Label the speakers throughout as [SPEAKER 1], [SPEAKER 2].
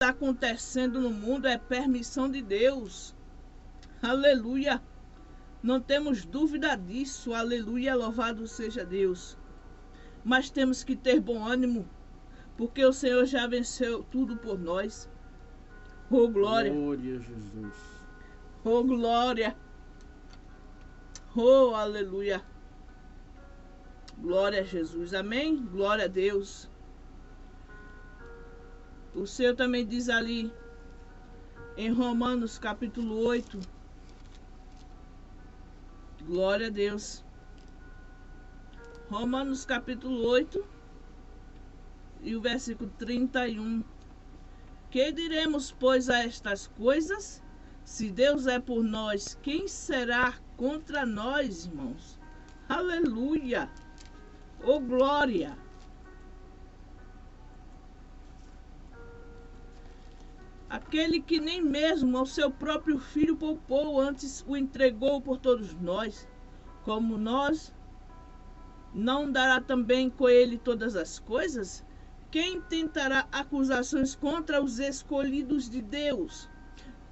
[SPEAKER 1] está acontecendo no mundo é permissão de Deus. Aleluia. Não temos dúvida disso. Aleluia. Louvado seja Deus. Mas temos que ter bom ânimo, porque o Senhor já venceu tudo por nós. Oh, glória.
[SPEAKER 2] Glória a Jesus.
[SPEAKER 1] Oh, glória. Oh, aleluia. Glória a Jesus. Amém? Glória a Deus. O Senhor também diz ali em Romanos capítulo 8. Glória a Deus. Romanos capítulo 8 e o versículo 31. Que diremos, pois, a estas coisas? Se Deus é por nós, quem será contra nós, irmãos? Aleluia! Oh, glória! Aquele que nem mesmo ao seu próprio filho poupou, antes o entregou por todos nós, como nós, não dará também com ele todas as coisas? Quem tentará acusações contra os escolhidos de Deus?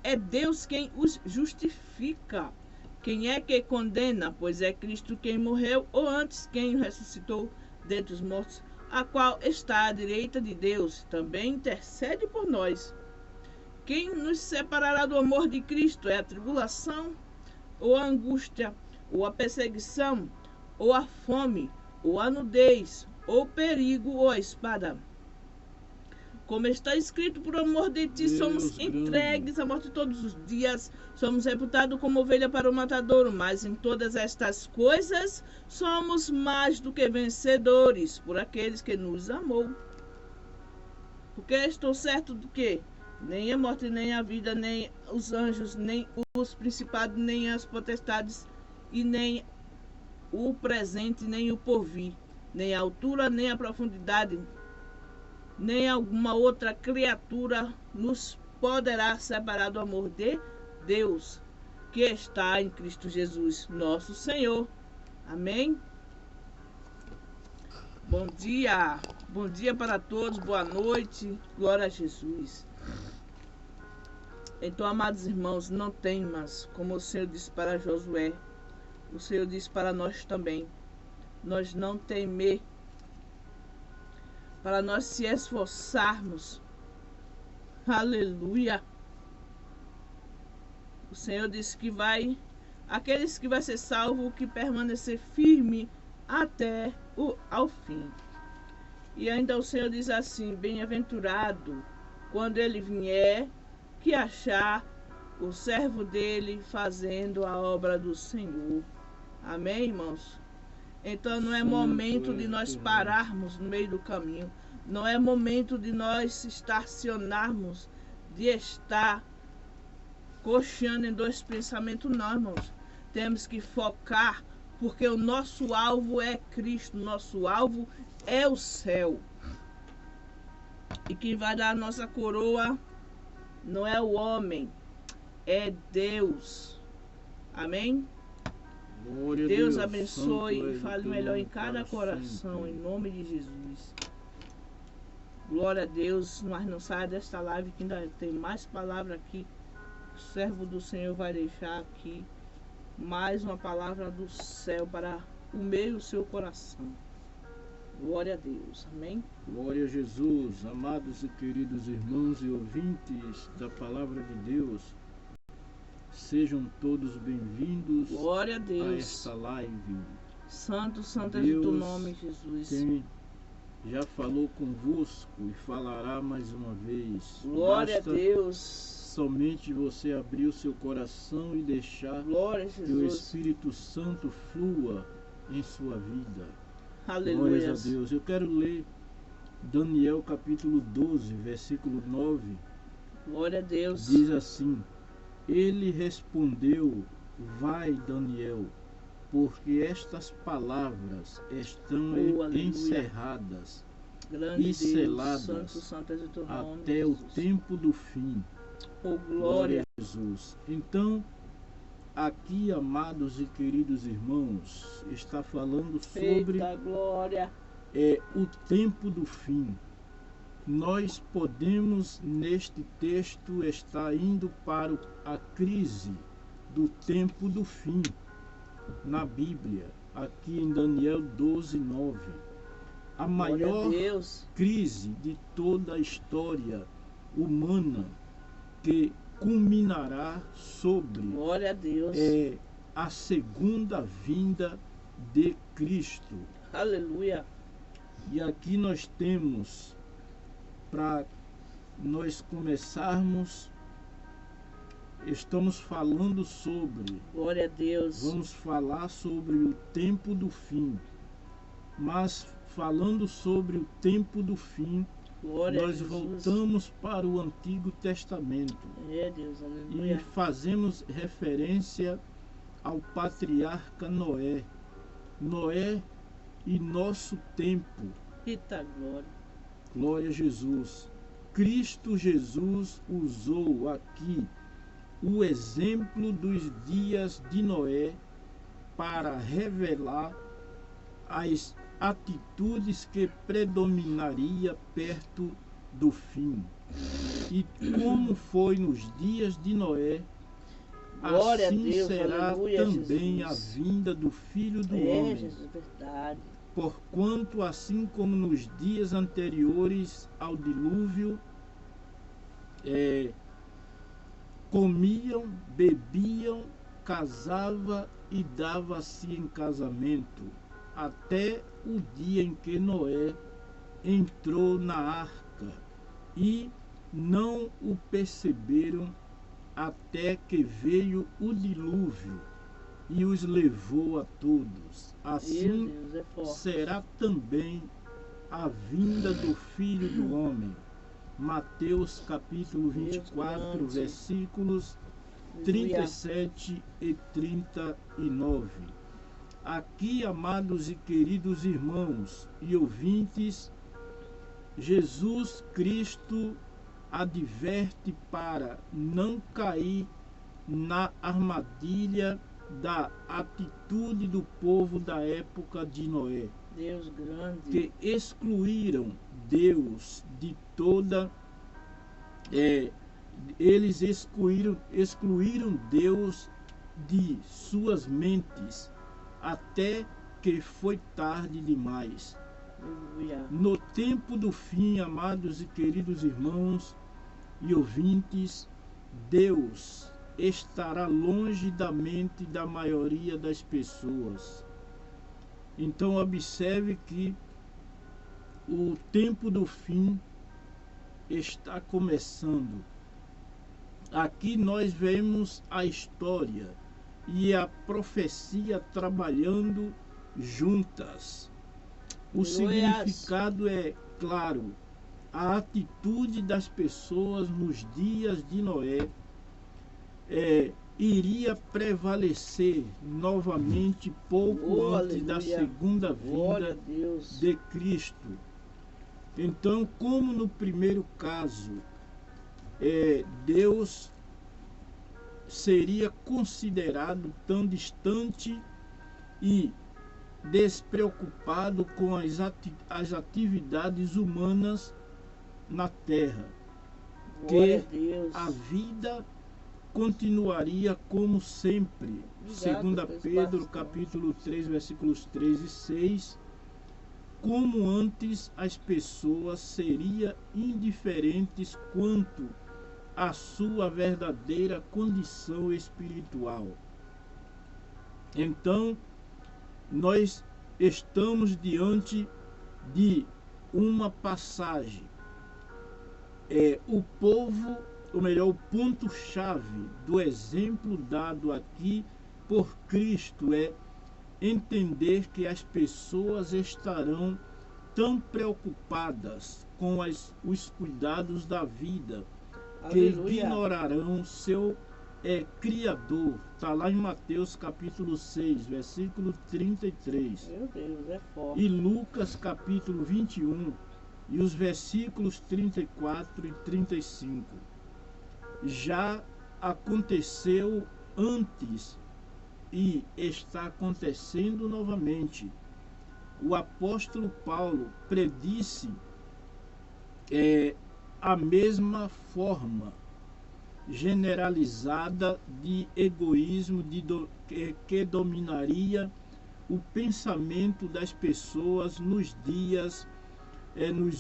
[SPEAKER 1] É Deus quem os justifica. Quem é que condena? Pois é Cristo quem morreu, ou antes quem o ressuscitou dentre os mortos, a qual está à direita de Deus, também intercede por nós. Quem nos separará do amor de Cristo? É a tribulação, ou a angústia, ou a perseguição, ou a fome, ou a nudez, ou o perigo, ou a espada. Como está escrito, por amor de ti somos entregues à morte todos os dias, somos reputados como ovelha para o matadouro, mas em todas estas coisas somos mais do que vencedores por aqueles que nos amou. Porque estou certo do que nem a morte, nem a vida, nem os anjos, nem os principados, nem as potestades, e nem o presente, nem o porvir, nem a altura, nem a profundidade, nem alguma outra criatura nos poderá separar do amor de Deus, que está em Cristo Jesus, nosso Senhor. Amém? Bom dia para todos, boa noite, glória a Jesus. Então, amados irmãos, não temas, como o Senhor disse para Josué, o Senhor disse para nós também, nós não temer, para nós se esforçarmos. Aleluia. O Senhor disse que aqueles que vai ser salvo, que permanecer firme até ao fim. E ainda o Senhor diz assim, bem-aventurado quando ele vier, que achar o servo dele fazendo a obra do Senhor. Amém, irmãos? Então não é momento de nós pararmos no meio do caminho. Não é momento de nós estacionarmos, de estar cocheando em dois pensamentos, não, irmãos. Temos que focar, porque o nosso alvo é Cristo, nosso alvo é o céu. E quem vai dar a nossa coroa não é o homem, é Deus. Amém?
[SPEAKER 2] Glória
[SPEAKER 1] Deus
[SPEAKER 2] a
[SPEAKER 1] abençoe e fale melhor em cada coração, em nome de Jesus. Glória a Deus, mas não saia desta live que ainda tem mais palavra aqui. O servo do Senhor vai deixar aqui mais uma palavra do céu para o meu e o seu coração. Glória a Deus, amém?
[SPEAKER 2] Glória a Jesus, amados e queridos irmãos e ouvintes da palavra de Deus. Sejam todos bem-vindos
[SPEAKER 1] Glória a Deus.
[SPEAKER 2] a esta live.
[SPEAKER 1] Santo, santo é o teu nome, Jesus.
[SPEAKER 2] Quem já falou convosco e falará mais uma vez.
[SPEAKER 1] Glória
[SPEAKER 2] Basta
[SPEAKER 1] a Deus.
[SPEAKER 2] somente você abrir o seu coração e deixar
[SPEAKER 1] Glória a
[SPEAKER 2] que o
[SPEAKER 1] Jesus.
[SPEAKER 2] Espírito Santo flua em sua vida.
[SPEAKER 1] Aleluia.
[SPEAKER 2] Glórias a Deus. Eu quero ler Daniel capítulo 12, versículo 9.
[SPEAKER 1] Glória a Deus.
[SPEAKER 2] Diz assim: Ele respondeu: Vai, Daniel, porque estas palavras estão encerradas
[SPEAKER 1] Grande
[SPEAKER 2] e
[SPEAKER 1] Deus,
[SPEAKER 2] seladas
[SPEAKER 1] santo, santo és o teu nome,
[SPEAKER 2] até o
[SPEAKER 1] Jesus.
[SPEAKER 2] tempo do fim.
[SPEAKER 1] Oh,
[SPEAKER 2] Glória
[SPEAKER 1] glória.
[SPEAKER 2] a Jesus. Então, aqui, amados e queridos irmãos, está falando sobre
[SPEAKER 1] Eita, glória.
[SPEAKER 2] o tempo do fim. nós podemos, neste texto, estar indo para a crise do tempo do fim, na Bíblia, aqui em Daniel 12:9. A maior crise de toda a história humana, que culminará sobre a segunda vinda de Cristo.
[SPEAKER 1] Aleluia.
[SPEAKER 2] E aqui nós temos, para nós começarmos, estamos falando sobre,
[SPEAKER 1] glória a Deus,
[SPEAKER 2] vamos falar sobre o tempo do fim, mas falando sobre o tempo do fim, nós voltamos para o Antigo Testamento
[SPEAKER 1] Deus,
[SPEAKER 2] e fazemos referência ao patriarca Noé. Noé e nosso tempo.
[SPEAKER 1] Eita glória.
[SPEAKER 2] Glória a Jesus. Cristo Jesus usou aqui o exemplo dos dias de Noé para revelar as atitudes que predominaria perto do fim. E como foi nos dias de Noé,
[SPEAKER 1] glória
[SPEAKER 2] assim
[SPEAKER 1] a Deus,
[SPEAKER 2] será
[SPEAKER 1] aleluia,
[SPEAKER 2] também
[SPEAKER 1] Jesus.
[SPEAKER 2] A vinda do Filho do Homem.
[SPEAKER 1] Jesus, verdade.
[SPEAKER 2] Porquanto, assim como nos dias anteriores ao dilúvio, comiam, bebiam, casava e dava-se em casamento, até o dia em que Noé entrou na arca, e não o perceberam até que veio o dilúvio e os levou a todos. Assim será também a vinda do Filho do Homem. Mateus capítulo 24, versículos 37 e 39. Aqui, amados e queridos irmãos e ouvintes, Jesus Cristo adverte para não cair na armadilha da atitude do povo da época de Noé,
[SPEAKER 1] Deus grande,
[SPEAKER 2] que excluíram Deus de toda... eles excluíram Deus de suas mentes, até que foi tarde demais.
[SPEAKER 1] aleluia.
[SPEAKER 2] No tempo do fim, amados e queridos irmãos e ouvintes, Deus estará longe da mente da maioria das pessoas. Então observe que o tempo do fim está começando. Aqui nós vemos a história e a profecia trabalhando juntas. O significado é claro. A atitude das pessoas nos dias de Noé iria prevalecer novamente pouco antes da segunda vinda de Cristo. Então, como no primeiro caso, Deus seria considerado tão distante e despreocupado com as atividades humanas na terra, que a vida continuaria como sempre. Segunda Pedro capítulo 3, versículos 3 e 6. Como antes, as pessoas seriam indiferentes quanto à sua verdadeira condição espiritual. Então, nós estamos diante de uma passagem. O povo, ou melhor, o ponto-chave do exemplo dado aqui por Cristo é entender que as pessoas estarão tão preocupadas com os cuidados da vida, que ignorarão seu Criador. Está lá em Mateus capítulo 6, versículo 33.
[SPEAKER 1] Meu Deus, é forte.
[SPEAKER 2] E Lucas capítulo 21, e os versículos 34 e 35. Já aconteceu antes e está acontecendo novamente. O apóstolo Paulo predisse a mesma forma generalizada de egoísmo que dominaria o pensamento das pessoas nos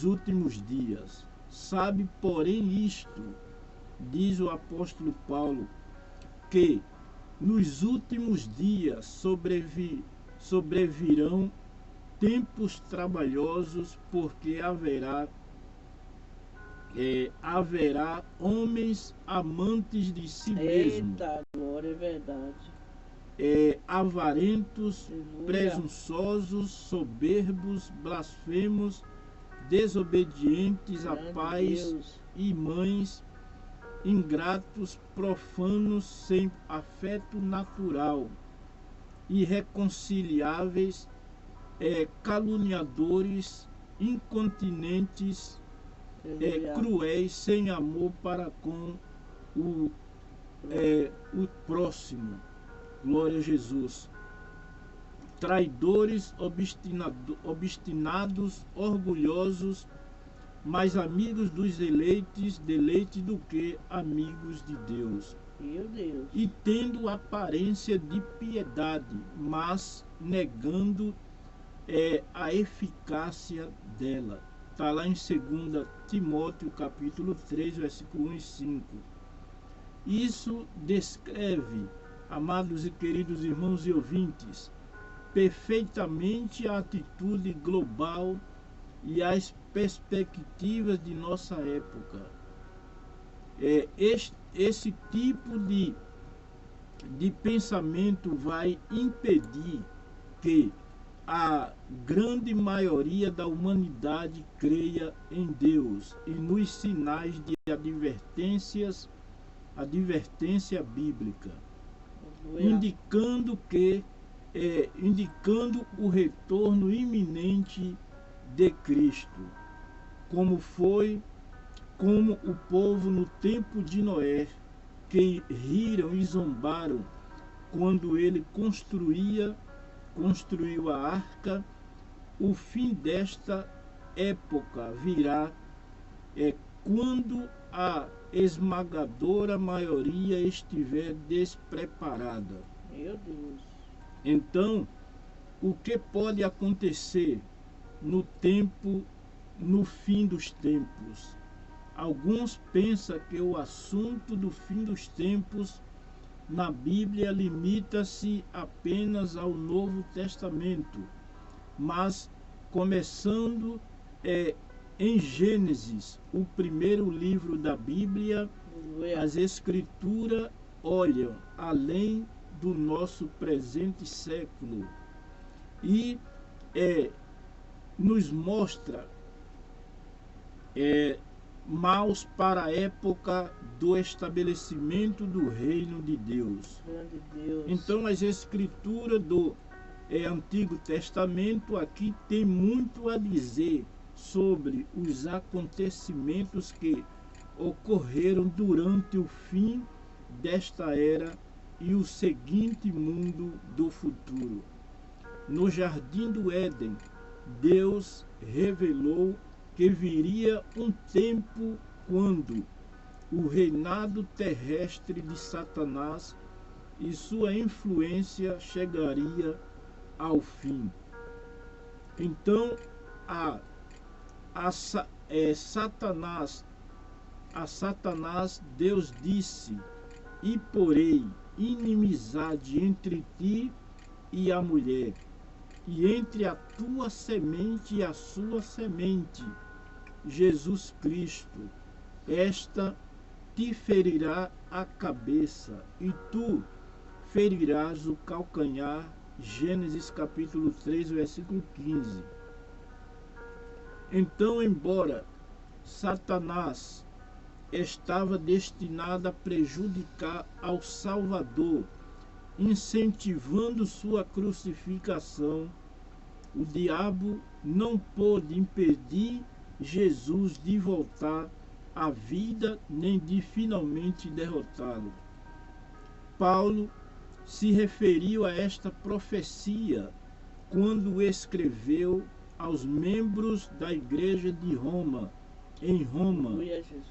[SPEAKER 2] últimos dias. Sabe, porém, isto, diz o apóstolo Paulo, que nos últimos dias sobrevirão tempos trabalhosos, porque haverá homens amantes de si mesmos.
[SPEAKER 1] Eita, glória, é verdade.
[SPEAKER 2] Avarentos,
[SPEAKER 1] Aleluia.
[SPEAKER 2] presunçosos, soberbos, blasfemos, desobedientes a
[SPEAKER 1] Grande
[SPEAKER 2] pais
[SPEAKER 1] Deus.
[SPEAKER 2] e mães, ingratos, profanos, sem afeto natural, irreconciliáveis, caluniadores, incontinentes, cruéis, sem amor para com o próximo. Glória a Jesus. Traidores, obstinados, orgulhosos, mais amigos dos eleitos do que amigos de Deus.
[SPEAKER 1] Meu Deus.
[SPEAKER 2] E tendo aparência de piedade, mas negando a eficácia dela. Está lá em 2 Timóteo capítulo 3, versículo 1 e 5. Isso descreve, amados e queridos irmãos e ouvintes, perfeitamente a atitude global e as perspectivas de nossa época. Esse tipo de pensamento vai impedir que a grande maioria da humanidade creia em Deus e nos sinais de advertência bíblica, indicando o retorno iminente de Cristo, como o povo no tempo de Noé, que riram e zombaram quando ele construiu a arca. O fim desta época virá quando a esmagadora maioria estiver despreparada.
[SPEAKER 1] Meu Deus.
[SPEAKER 2] Então, o que pode acontecer no fim dos tempos? Alguns pensam que o assunto do fim dos tempos na Bíblia limita-se apenas ao Novo Testamento, mas começando em Gênesis, o primeiro livro da Bíblia, as Escrituras olham além do nosso presente século e nos mostra maus para a época do estabelecimento do reino de Deus.
[SPEAKER 1] Grande Deus.
[SPEAKER 2] Então as escrituras do Antigo Testamento aqui tem muito a dizer sobre os acontecimentos que ocorreram durante o fim desta era e o seguinte mundo do futuro. No jardim do Éden, Deus revelou que viria um tempo quando o reinado terrestre de Satanás e sua influência chegaria ao fim. Então, a Satanás Deus disse: e porei inimizade entre ti e a mulher, e entre a tua semente e a sua semente, Jesus Cristo. Esta te ferirá a cabeça, e tu ferirás o calcanhar. Gênesis capítulo 3, versículo 15. Então, embora Satanás estava destinado a prejudicar ao Salvador, incentivando sua crucificação, o diabo não pôde impedir Jesus de voltar à vida, nem de finalmente derrotá-lo. Paulo se referiu a esta profecia quando escreveu aos membros da igreja de Roma, em Roma,
[SPEAKER 1] Aleluia, Jesus.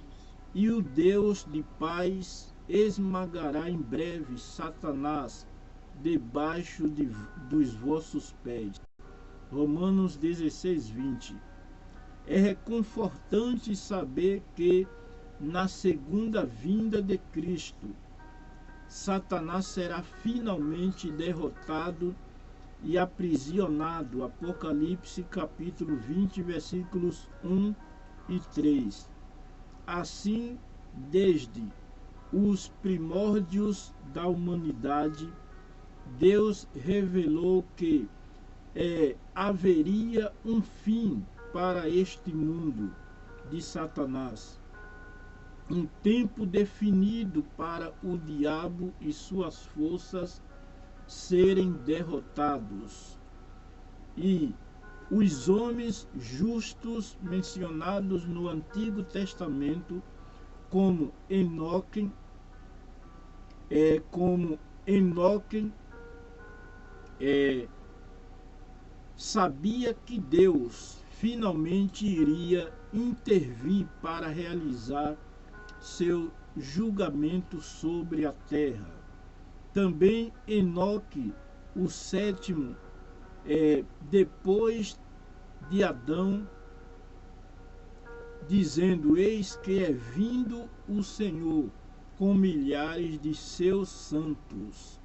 [SPEAKER 2] e o Deus de paz esmagará em breve Satanás debaixo dos vossos pés. Romanos 16, 20. É reconfortante saber que na segunda vinda de Cristo, Satanás será finalmente derrotado e aprisionado. Apocalipse capítulo 20, versículos 1 e 3. Assim, desde os primórdios da humanidade, Deus revelou que haveria um fim para este mundo de Satanás, um tempo definido para o diabo e suas forças serem derrotados. E os homens justos mencionados no Antigo Testamento, como Enoque, sabia que Deus finalmente iria intervir para realizar seu julgamento sobre a terra. Também Enoque, o sétimo, depois de Adão, dizendo: eis que é vindo o Senhor com milhares de seus santos,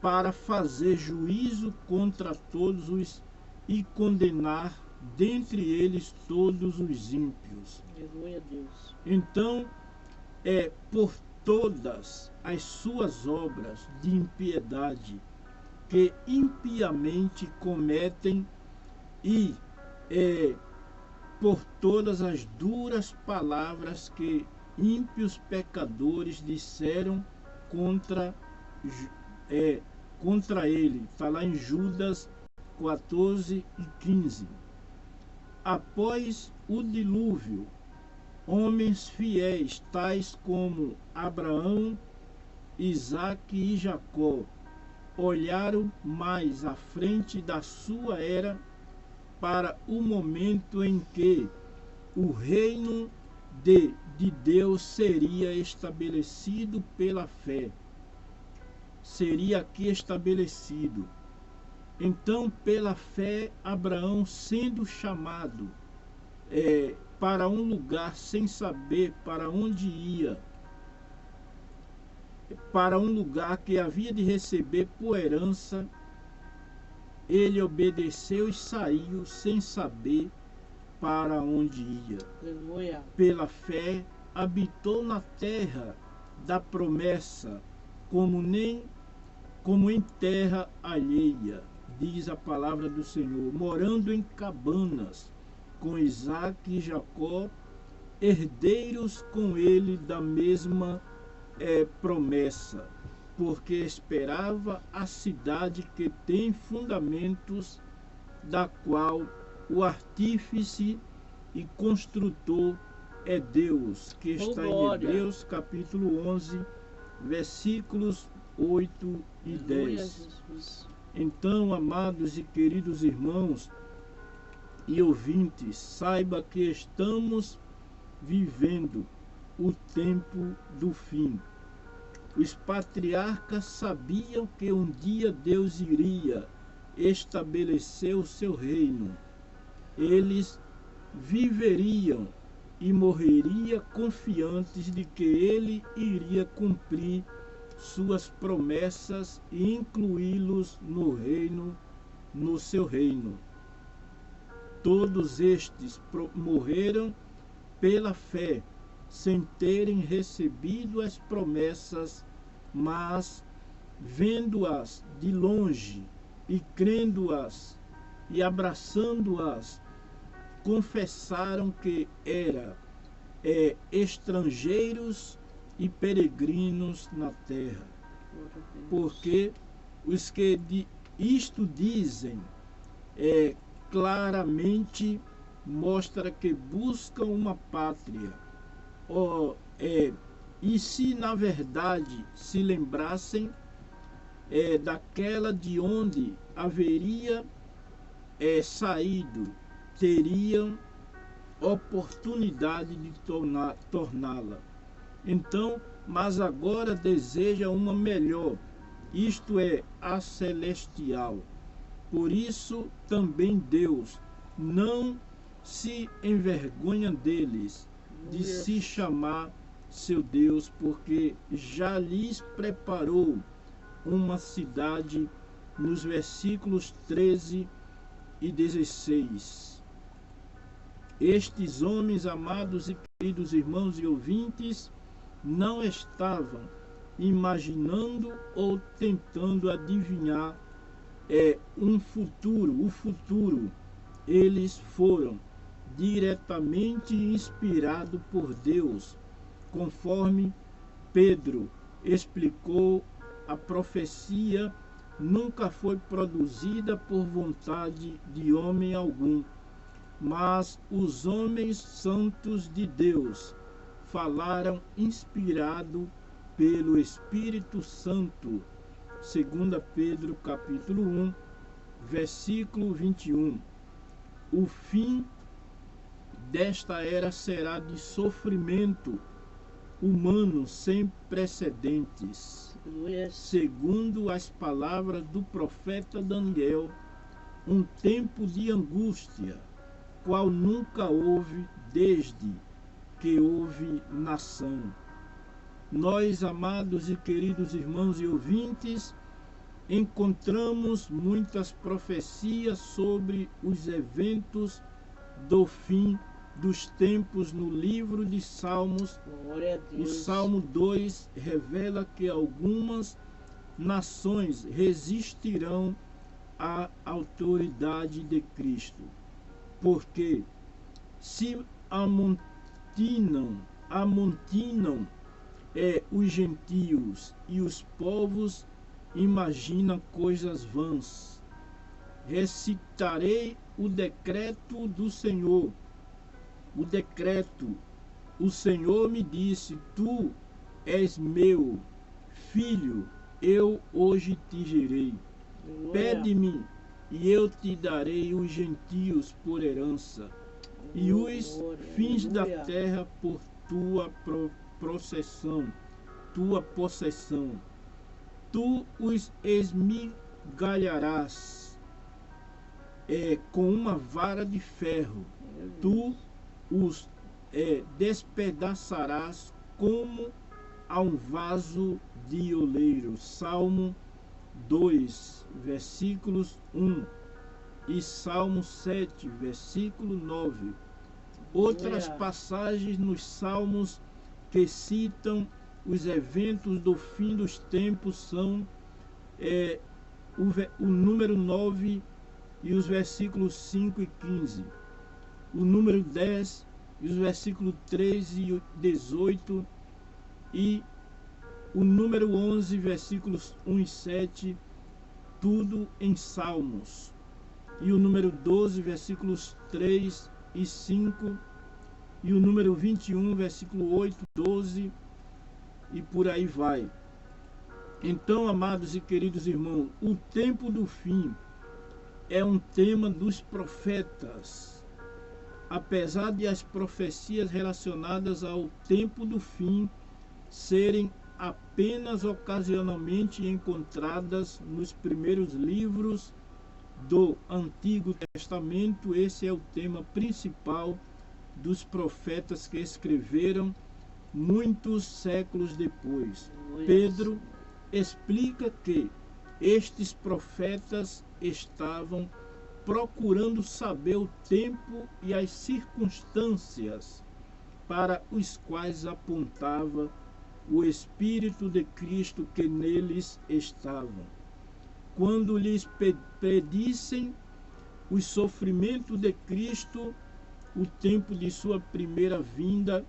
[SPEAKER 2] para fazer juízo contra todos os e condenar dentre eles todos os ímpios.
[SPEAKER 1] Aleluia, Deus.
[SPEAKER 2] Então, por todas as suas obras de impiedade que impiamente cometem e por todas as duras palavras que ímpios pecadores disseram contra ele. Está lá em Judas 14 e 15. Após o dilúvio, homens fiéis, tais como Abraão, Isaque e Jacó, olharam mais à frente da sua era para o momento em que o reino de Deus seria estabelecido pela fé. Seria aqui estabelecido. Então, pela fé, Abraão, sendo chamado para um lugar sem saber para onde ia, para um lugar que havia de receber por herança, ele obedeceu e saiu sem saber para onde ia.
[SPEAKER 1] Aleluia.
[SPEAKER 2] Pela fé, habitou na terra da promessa, como em terra alheia, diz a palavra do Senhor, morando em cabanas, com Isaque e Jacó, herdeiros com ele da mesma promessa, porque esperava a cidade que tem fundamentos, da qual o artífice e construtor é Deus, que está em Hebreus capítulo 11, versículos 8 e 10. Então, amados e queridos irmãos e ouvintes, saiba que estamos vivendo o tempo do fim. Os patriarcas sabiam que um dia Deus iria estabelecer o seu reino. Eles viveriam e morreriam confiantes de que ele iria cumprir suas promessas e incluí-los no seu reino. Todos estes morreram pela fé, sem terem recebido as promessas, mas vendo-as de longe e crendo-as e abraçando-as, confessaram que eram estrangeiros e peregrinos na terra. Porque os que isto dizem claramente mostra que buscam uma pátria. E se na verdade se lembrassem daquela de onde haveria saído, teriam oportunidade de torná-la. Então, mas agora deseja uma melhor, isto é, a celestial. Por isso também Deus não se envergonha deles, de se chamar seu Deus, porque já lhes preparou uma cidade, nos versículos 13 e 16. Estes homens, amados e queridos irmãos e ouvintes, não estavam imaginando ou tentando adivinhar o futuro. Eles foram diretamente inspirados por Deus, conforme Pedro explicou. A profecia nunca foi produzida por vontade de homem algum, mas os homens santos de Deus falaram inspirado pelo Espírito Santo. 2 Pedro capítulo 1, versículo 21. O fim desta era será de sofrimento humano sem precedentes. Segundo as palavras do profeta Daniel, um tempo de angústia, qual nunca houve desde que houve nação. Nós, amados e queridos irmãos e ouvintes, encontramos muitas profecias sobre os eventos do fim dos tempos no livro de Salmos. O Salmo 2 revela que algumas nações resistirão à autoridade de Cristo, porque se amontinam os gentios, e os povos imaginam coisas vãs. Recitarei o decreto do Senhor. O Senhor me disse: tu és meu filho, eu hoje te gerei. Pede-me e eu te darei os gentios por herança, e os fins da terra por tua possessão. Tu os esmigalharás com uma vara de ferro. Tu os despedaçarás como a um vaso de oleiro. Salmo 2, versículos 1 e Salmo 7, versículo 9. Outras passagens nos Salmos que citam os eventos do fim dos tempos são o número 9 e os versículos 5 e 15. O número 10 e os versículos 13 e 18, e o número 11, versículos 1 e 7, tudo em Salmos. E o número 12, versículos 3 e 5, e o número 21, versículo 8, 12, e por aí vai. Então, amados e queridos irmãos, o tempo do fim é um tema dos profetas. Apesar de as profecias relacionadas ao tempo do fim serem apenas ocasionalmente encontradas nos primeiros livros do Antigo Testamento, esse é o tema principal dos profetas que escreveram muitos séculos depois. Pedro explica que estes profetas estavam procurando saber o tempo e as circunstâncias para os quais apontava o Espírito de Cristo que neles estava. Quando lhes pedissem os sofrimentos de Cristo, o tempo de sua primeira vinda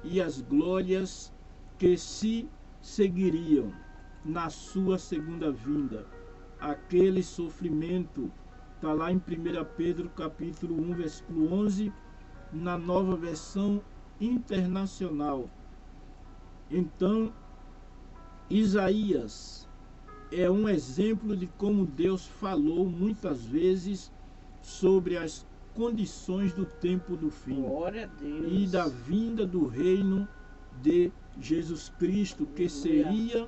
[SPEAKER 2] e as glórias que se seguiriam na sua segunda vinda. Aquele sofrimento está lá em 1 Pedro capítulo 1, versículo 11, na Nova Versão Internacional. Então, Isaías é um exemplo de como Deus falou muitas vezes sobre as condições do tempo do fim
[SPEAKER 1] Glória a Deus.
[SPEAKER 2] e da vinda do reino de Jesus Cristo, que seria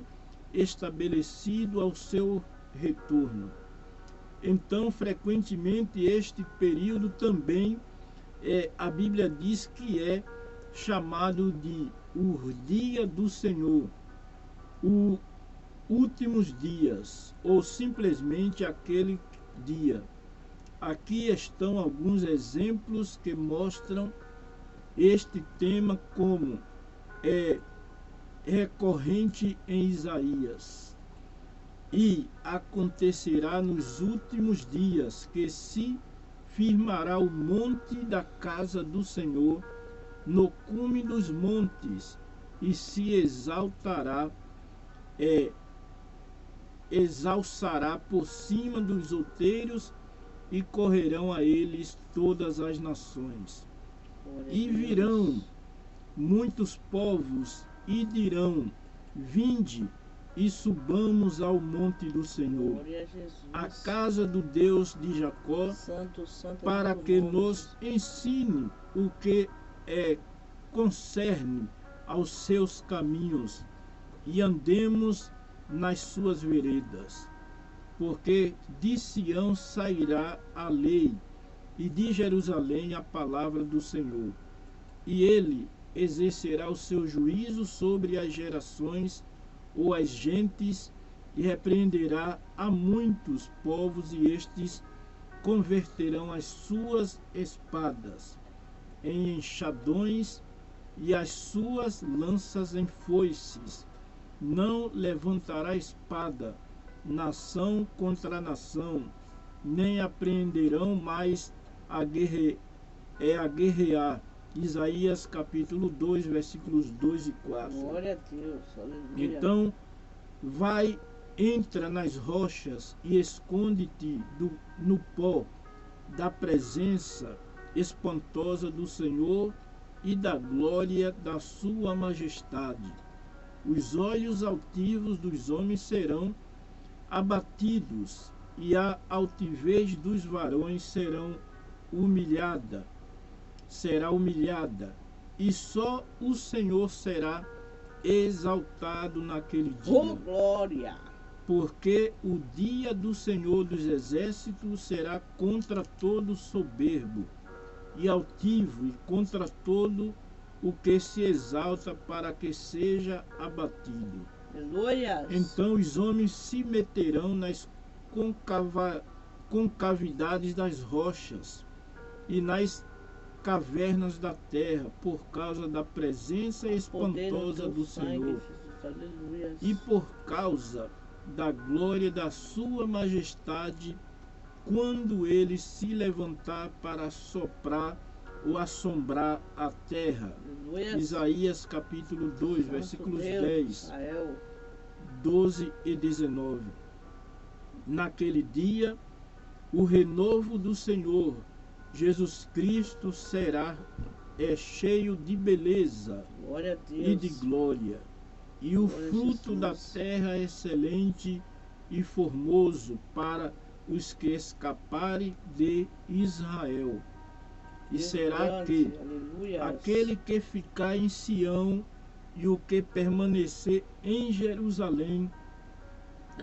[SPEAKER 2] estabelecido ao seu retorno. Então, frequentemente, este período também a Bíblia diz que é chamado de o dia do Senhor, os últimos dias, ou simplesmente aquele dia. Aqui estão alguns exemplos que mostram este tema como é recorrente em Isaías. E acontecerá nos últimos dias que se firmará o monte da casa do Senhor no cume dos montes e se exalçará por cima dos outeiros e correrão a eles todas as nações. E virão muitos povos e dirão: vinde e subamos ao monte do Senhor, a casa do Deus de Jacó, para que nos ensine o que concerne aos seus caminhos e andemos nas suas veredas. Porque de Sião sairá a lei e de Jerusalém a palavra do Senhor. E ele exercerá o seu juízo sobre as gerações ou as gentes e repreenderá a muitos povos, e estes converterão as suas espadas em enxadões e as suas lanças em foices. Não levantará espada nação contra nação, nem apreenderão mais a guerrear. Isaías capítulo 2, versículos 2 e 4.
[SPEAKER 1] Glória a Deus, aleluia.
[SPEAKER 2] Então, entra nas rochas e esconde-te no pó da presença espantosa do Senhor e da glória da sua majestade. Os olhos altivos dos homens serão abatidos, e a altivez dos varões será humilhada, e só o Senhor será exaltado naquele dia.
[SPEAKER 1] Oh, glória!
[SPEAKER 2] Porque o dia do Senhor dos Exércitos será contra todo soberbo e altivo, e contra todo o que se exalta, para que seja abatido.
[SPEAKER 1] Aleluia!
[SPEAKER 2] Então os homens se meterão nas concavidades das rochas e nas cavernas da terra, por causa da presença espantosa do Senhor e por causa da glória da sua majestade, quando ele se levantar para soprar ou assombrar a terra.
[SPEAKER 1] Aleluia.
[SPEAKER 2] Isaías capítulo 2,
[SPEAKER 1] Santo
[SPEAKER 2] versículos
[SPEAKER 1] Deus,
[SPEAKER 2] 10,
[SPEAKER 1] Israel.
[SPEAKER 2] 12 e 19. Naquele dia, o renovo do Senhor Jesus Cristo será cheio de beleza
[SPEAKER 1] Glória a Deus.
[SPEAKER 2] e de glória, e o
[SPEAKER 1] Glória a
[SPEAKER 2] fruto da
[SPEAKER 1] Jesus.
[SPEAKER 2] terra excelente e formoso para os que escaparem de Israel. E
[SPEAKER 1] Deus
[SPEAKER 2] será
[SPEAKER 1] grande,
[SPEAKER 2] que
[SPEAKER 1] aleluia.
[SPEAKER 2] aquele que ficar em Sião e o que permanecer em Jerusalém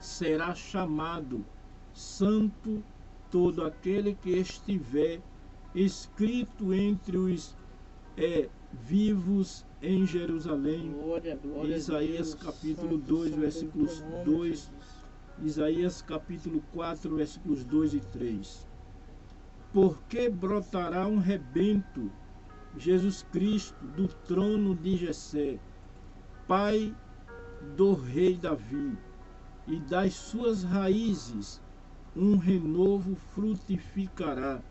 [SPEAKER 2] será chamado santo, todo aquele que estiver escrito entre os vivos em Jerusalém.
[SPEAKER 1] Glória, glória
[SPEAKER 2] Isaías
[SPEAKER 1] a Deus.
[SPEAKER 2] capítulo
[SPEAKER 1] Santo,
[SPEAKER 2] 2,
[SPEAKER 1] santo
[SPEAKER 2] versículos
[SPEAKER 1] é o teu nome,
[SPEAKER 2] 2,
[SPEAKER 1] Jesus.
[SPEAKER 2] Isaías capítulo 4, versículos 2 e 3. Porque brotará um rebento, Jesus Cristo, do trono de Jessé, pai do rei Davi, e das suas raízes um renovo frutificará,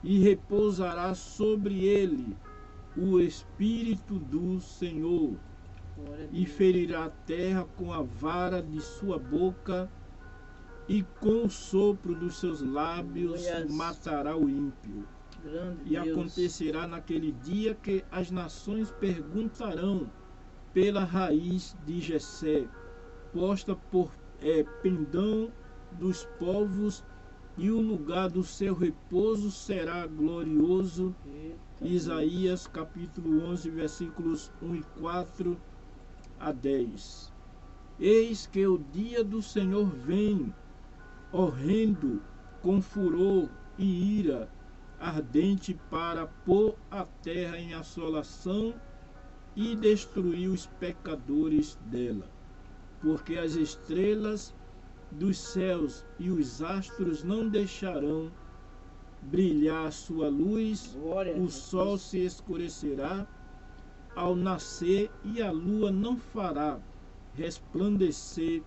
[SPEAKER 2] e repousará sobre ele o Espírito do Senhor,
[SPEAKER 1] Glória a
[SPEAKER 2] e
[SPEAKER 1] Deus.
[SPEAKER 2] ferirá a terra com a vara de sua boca, e com o sopro dos seus lábios
[SPEAKER 1] Aleluia.
[SPEAKER 2] matará o ímpio.
[SPEAKER 1] Grande
[SPEAKER 2] E
[SPEAKER 1] Deus.
[SPEAKER 2] acontecerá naquele dia que as nações perguntarão pela raiz de Jessé, posta por pendão dos povos, e o lugar do seu repouso será glorioso. Isaías capítulo 11, versículos 1 e 4 a 10. Eis que o dia do Senhor vem, horrendo, com furor e ira ardente, para pôr a terra em assolação e destruir os pecadores dela. Porque as estrelas dos céus e os astros não deixarão brilhar a sua luz, o sol se escurecerá ao nascer e a lua não fará resplandecer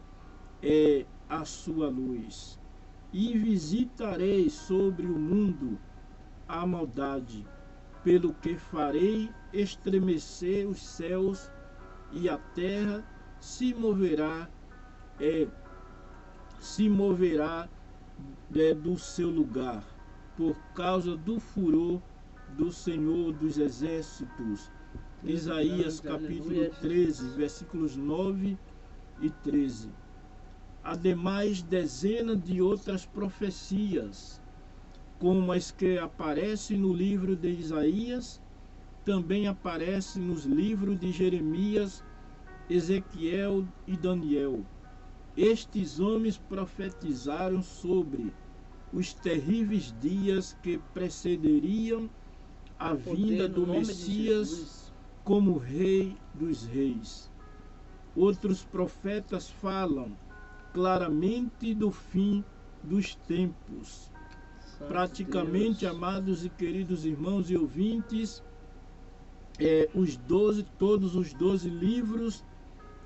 [SPEAKER 2] a sua luz. E visitarei sobre o mundo a maldade, pelo que farei estremecer os céus e a terra se moverá do seu lugar, por causa do furor do Senhor dos Exércitos. Isaías capítulo 13, versículos 9 e 13. Ademais, dezenas de outras profecias, como as que aparecem no livro de Isaías, também aparecem nos livros de Jeremias, Ezequiel e Daniel. Estes homens profetizaram sobre os terríveis dias que precederiam a vinda do Messias como Rei dos Reis. Outros profetas falam claramente do fim dos tempos. Praticamente, amados e queridos irmãos e ouvintes, todos os 12 livros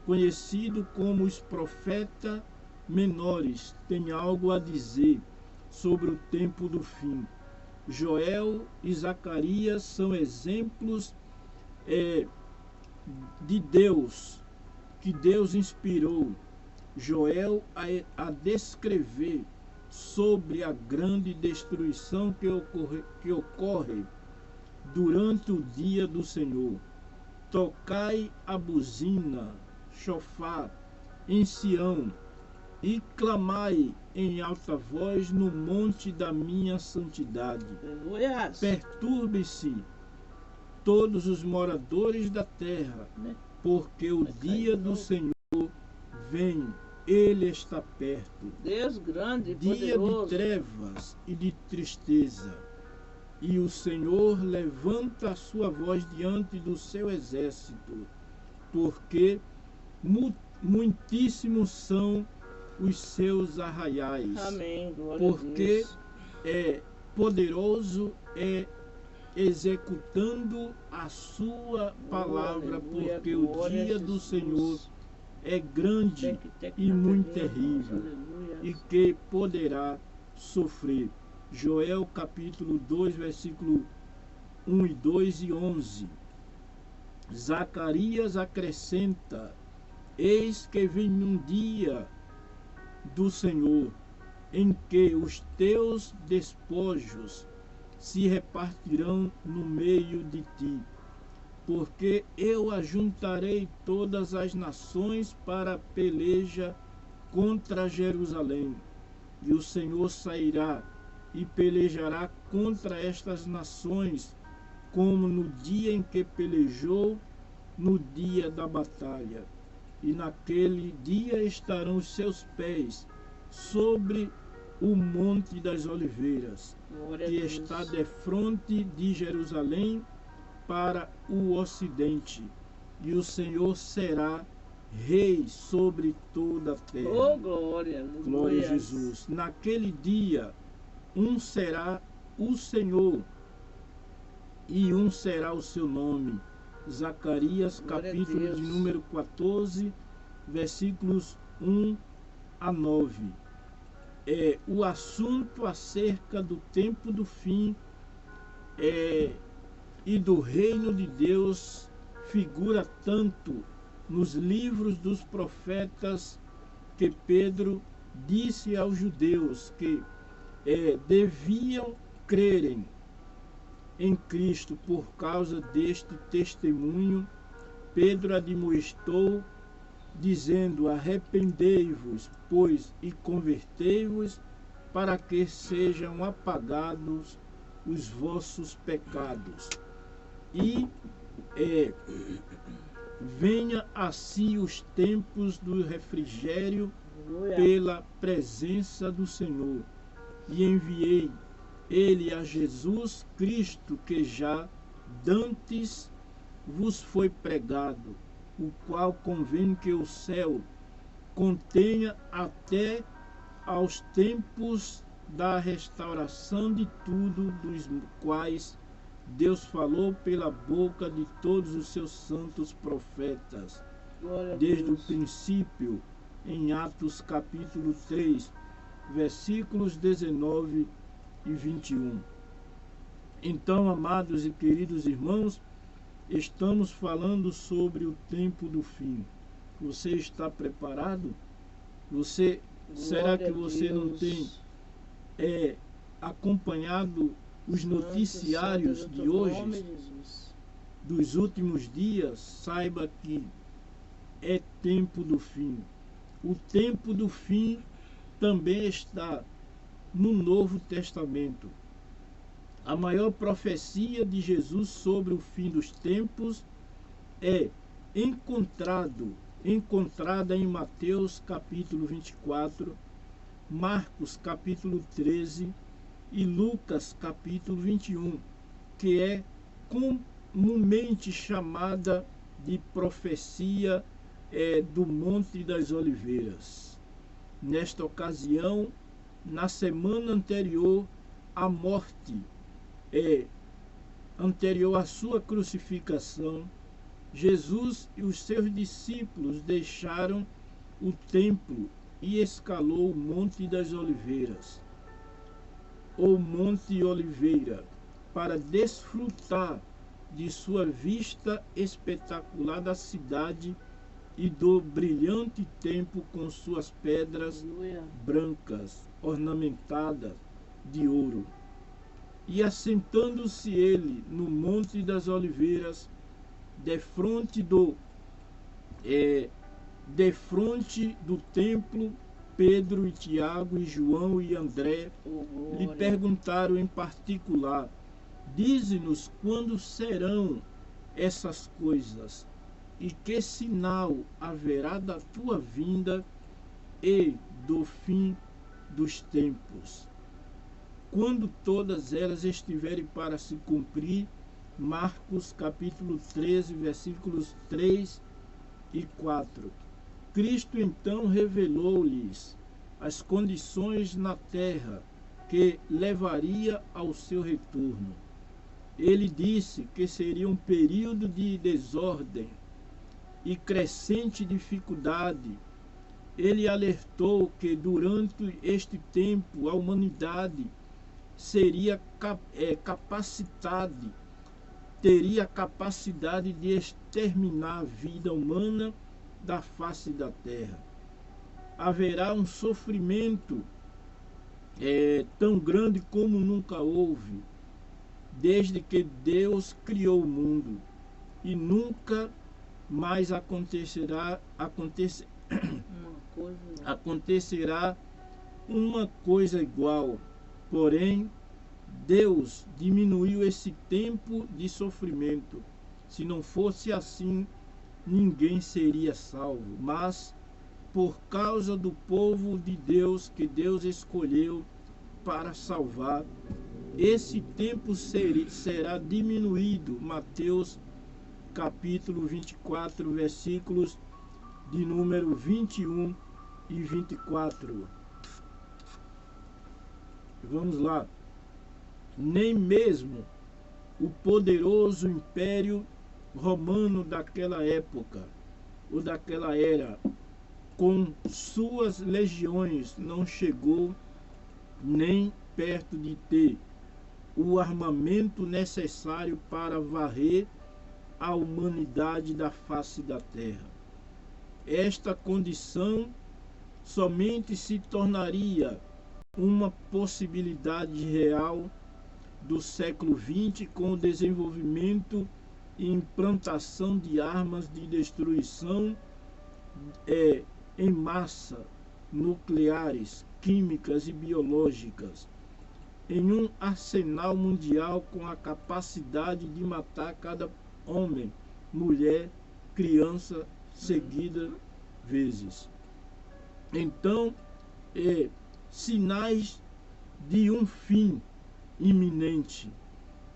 [SPEAKER 2] conhecidos como os profetas menores têm algo a dizer sobre o tempo do fim. Joel e Zacarias são exemplos de Deus, que Deus inspirou Joel a descrever sobre a grande destruição que ocorre durante o dia do Senhor. Tocai a buzina, chofar, em Sião, e clamai em alta voz no monte da minha santidade. Perturbe-se todos os moradores da terra, porque o dia do Senhor vem, ele está perto.
[SPEAKER 1] Deus grande e
[SPEAKER 2] dia
[SPEAKER 1] poderoso.
[SPEAKER 2] De trevas e de tristeza. E o Senhor levanta a sua voz diante do seu exército, porque muitíssimos são os seus arraiais.
[SPEAKER 1] Amém. Glória
[SPEAKER 2] porque
[SPEAKER 1] a Deus.
[SPEAKER 2] Poderoso executando a sua palavra,
[SPEAKER 1] Aleluia,
[SPEAKER 2] porque o dia do Senhor é grande e muito terrível, e que poderá sofrer. Joel capítulo 2, versículo 1 e 2 e 11. Zacarias acrescenta: eis que vem um dia do Senhor, em que os teus despojos se repartirão no meio de ti, porque eu ajuntarei todas as nações para a peleja contra Jerusalém, e o Senhor sairá e pelejará contra estas nações, como no dia em que pelejou, no dia da batalha. E naquele dia estarão os seus pés sobre o Monte das Oliveiras, que está defronte de Jerusalém para o ocidente, e o Senhor será Rei sobre toda a terra.
[SPEAKER 1] Oh, glória!
[SPEAKER 2] Glória a Jesus. Naquele dia, um será o Senhor e um será o seu nome. Zacarias, capítulo de número 14, versículos 1 a 9. O assunto acerca do tempo do fim e do reino de Deus figura tanto nos livros dos profetas, que Pedro disse aos judeus que deviam crerem em Cristo por causa deste testemunho. Pedro admoestou, dizendo: arrependei-vos, pois, e convertei-vos, para que sejam apagados os vossos pecados, e venha a si os tempos do refrigério pela presença do Senhor. E enviei ele a Jesus Cristo, que já dantes vos foi pregado, o qual convém que o céu contenha até aos tempos da restauração de tudo, dos quais Deus falou pela boca de todos os seus santos profetas, desde o princípio, em Atos capítulo 3, versículos 19 e 21. Então, amados e queridos irmãos, estamos falando sobre o tempo do fim. Você está preparado? Será que você não tem acompanhado os noticiários de hoje, dos últimos dias? Saiba que é tempo do fim. O tempo do fim também está no Novo Testamento. A maior profecia de Jesus sobre o fim dos tempos é encontrada em Mateus capítulo 24, Marcos capítulo 13 e Lucas capítulo 21, que é comumente chamada de profecia do Monte das Oliveiras. Nesta ocasião, na semana anterior à morte, anterior à sua crucificação, Jesus e os seus discípulos deixaram o templo e escalou o Monte das Oliveiras, ou Monte Oliveira, para desfrutar de sua vista espetacular da cidade e do brilhante templo com suas pedras brancas, ornamentadas de ouro. E assentando-se ele no Monte das Oliveiras, defronte do templo, Pedro e Tiago e João e André lhe perguntaram em particular: dize-nos quando serão essas coisas, e que sinal haverá da tua vinda e do fim dos tempos? Quando todas elas estiverem para se cumprir. Marcos capítulo 13, versículos 3 e 4. Cristo então revelou-lhes as condições na terra que levaria ao seu retorno. Ele disse que seria um período de desordem e crescente dificuldade. Ele alertou que durante este tempo a humanidade seria teria capacidade de exterminar a vida humana da face da terra. Haverá um sofrimento tão grande como nunca houve, desde que Deus criou o mundo, e nunca mais acontecerá uma coisa igual. Porém, Deus diminuiu esse tempo de sofrimento. Se não fosse assim, ninguém seria salvo. Mas, por causa do povo de Deus que Deus escolheu para salvar, esse tempo será diminuído. Mateus capítulo 24, versículos de número 21 e 24. Vamos lá. Nem mesmo o poderoso império romano daquela época, ou daquela era, com suas legiões, não chegou nem perto de ter o armamento necessário para varrer a humanidade da face da terra. Esta condição somente se tornaria uma possibilidade real do século XX com o desenvolvimento e implantação de armas de destruição em massa nucleares, químicas e biológicas, em um arsenal mundial com a capacidade de matar cada homem, mulher, criança, seguida vezes. Então, sinais de um fim iminente.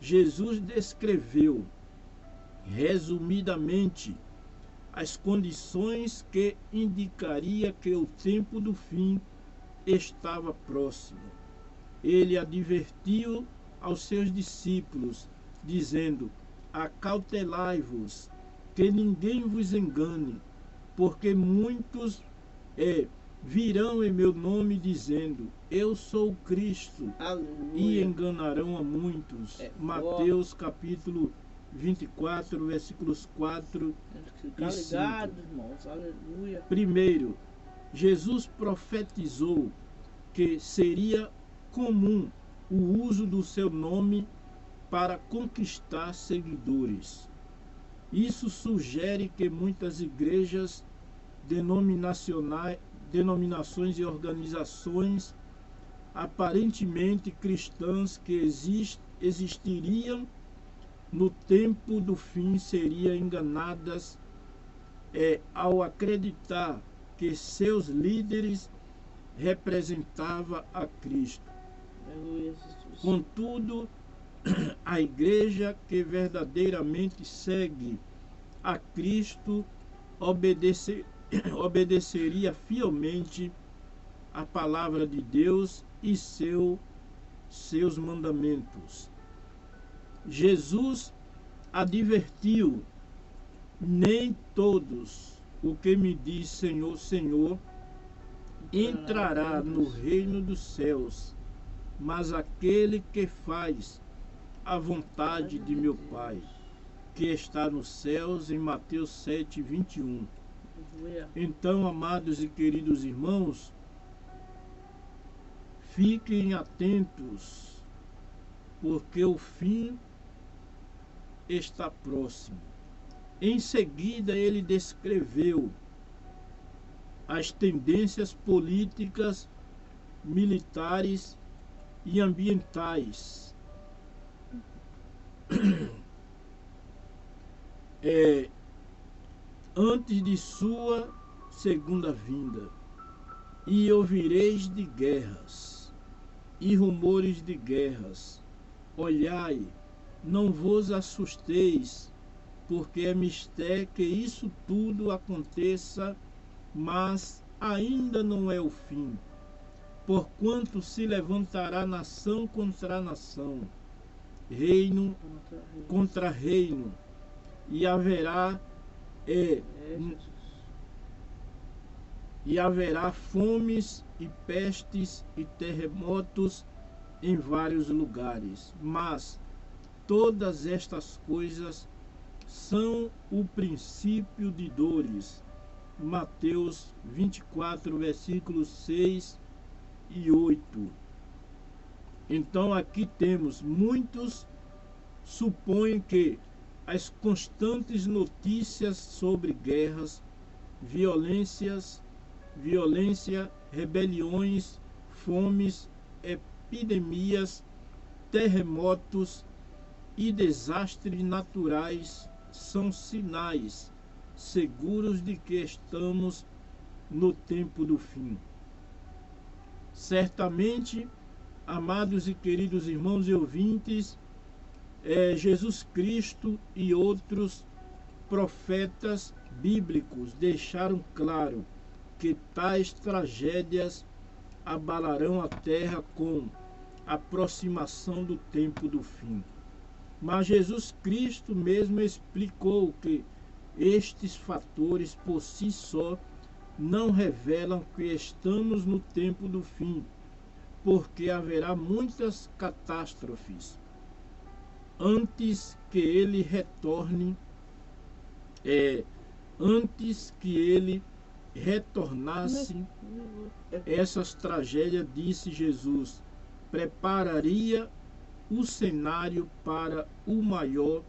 [SPEAKER 2] Jesus descreveu resumidamente as condições que indicaria que o tempo do fim estava próximo. Ele advertiu aos seus discípulos, dizendo: acautelai-vos, que ninguém vos engane, porque muitos virão em meu nome dizendo: eu sou o Cristo,
[SPEAKER 1] Aleluia.
[SPEAKER 2] e enganarão a muitos. Mateus capítulo 24, versículos 4
[SPEAKER 1] Fica
[SPEAKER 2] e 5.
[SPEAKER 1] ligado, irmãos. Aleluia.
[SPEAKER 2] Primeiro, Jesus profetizou que seria comum o uso do seu nome para conquistar seguidores. Isso sugere que muitas igrejas, denominações e organizações aparentemente cristãs que existiriam no tempo do fim seriam enganadas ao acreditar que seus líderes representavam a Cristo. Contudo, a igreja que verdadeiramente segue a Cristo obedeceria fielmente a palavra de Deus e seus mandamentos. Jesus advertiu: nem todos o que me diz Senhor, Senhor, entrará no reino dos céus, mas aquele que faz a vontade de meu Pai, que está nos céus, em Mateus 7, 21. Então, amados e queridos irmãos, fiquem atentos, porque o fim está próximo. Em seguida, ele descreveu as tendências políticas, militares e ambientais antes de sua segunda vinda. E ouvireis de guerras e rumores de guerras. Olhai, não vos assusteis, porque é mister que isso tudo aconteça, mas ainda não é o fim. Porquanto se levantará nação contra nação, reino contra reino, e haverá fomes e pestes e terremotos em vários lugares. Mas todas estas coisas são o princípio de dores. Mateus 24, versículos 6 e 8. Então aqui temos: muitos supõem que as constantes notícias sobre guerras, violência, rebeliões, fomes, epidemias, terremotos e desastres naturais são sinais seguros de que estamos no tempo do fim. Certamente, amados e queridos irmãos e ouvintes, Jesus Cristo e outros profetas bíblicos deixaram claro que tais tragédias abalarão a terra com a aproximação do tempo do fim. Mas Jesus Cristo mesmo explicou que estes fatores por si só não revelam que estamos no tempo do fim, porque haverá muitas catástrofes antes que ele retorne, antes que ele retornasse. Essas tragédias, disse Jesus, prepararia o cenário para o maior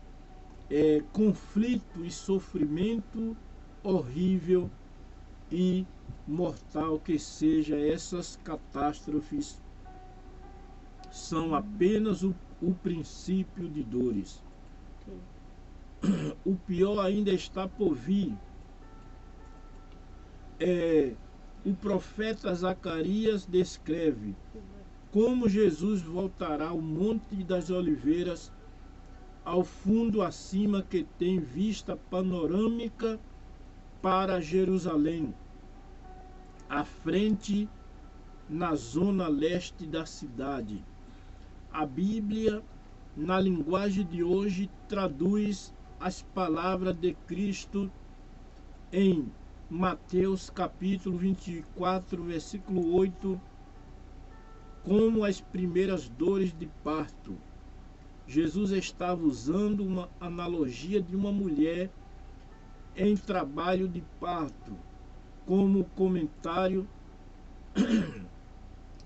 [SPEAKER 2] conflito e sofrimento horrível e mortal que seja, essas catástrofes são apenas o princípio de dores. O pior ainda está por vir. O profeta Zacarias descreve como Jesus voltará ao Monte das Oliveiras, ao fundo acima que tem vista panorâmica para Jerusalém, à frente, na zona leste da cidade. A Bíblia, na linguagem de hoje, traduz as palavras de Cristo em Mateus capítulo 24, versículo 8, como as primeiras dores de parto. Jesus estava usando uma analogia de uma mulher em trabalho de parto. Como comentário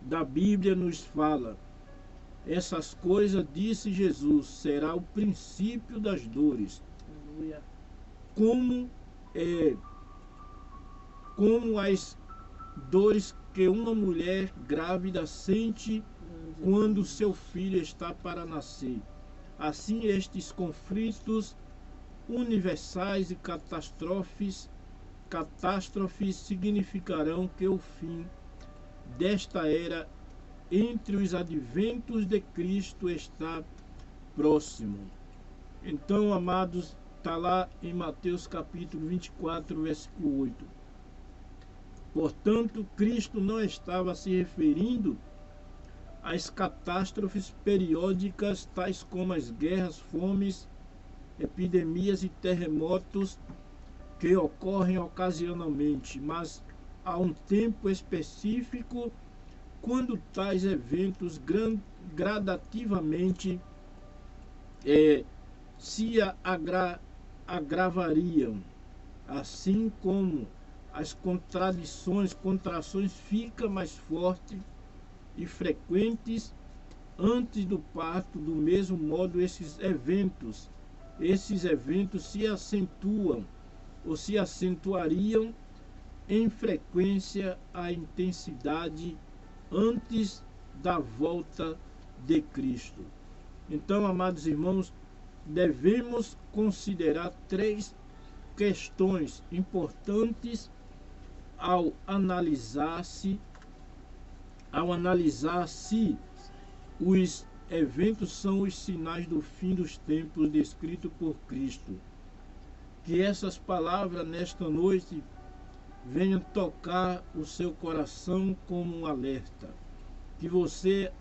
[SPEAKER 2] da Bíblia nos fala, essas coisas, disse Jesus, será o princípio das dores.
[SPEAKER 1] Aleluia.
[SPEAKER 2] Como as dores que uma mulher grávida sente quando seu filho está para nascer. Assim, estes conflitos universais e catástrofes significarão que o fim desta era entre os adventos de Cristo está próximo. Então, amados, está lá em Mateus capítulo 24, versículo 8. Portanto, Cristo não estava se referindo às catástrofes periódicas, tais como as guerras, fomes, epidemias e terremotos que ocorrem ocasionalmente, mas há um tempo específico quando tais eventos gradativamente se agravariam, assim como as contrações ficam mais fortes e frequentes antes do parto. Do mesmo modo, esses eventos se acentuam ou se acentuariam em frequência a intensidade antes da volta de Cristo. Então, amados irmãos, devemos considerar três questões importantes ao analisar se os eventos são os sinais do fim dos tempos descritos por Cristo. Que essas palavras nesta noite venham tocar o seu coração como um alerta. Que você,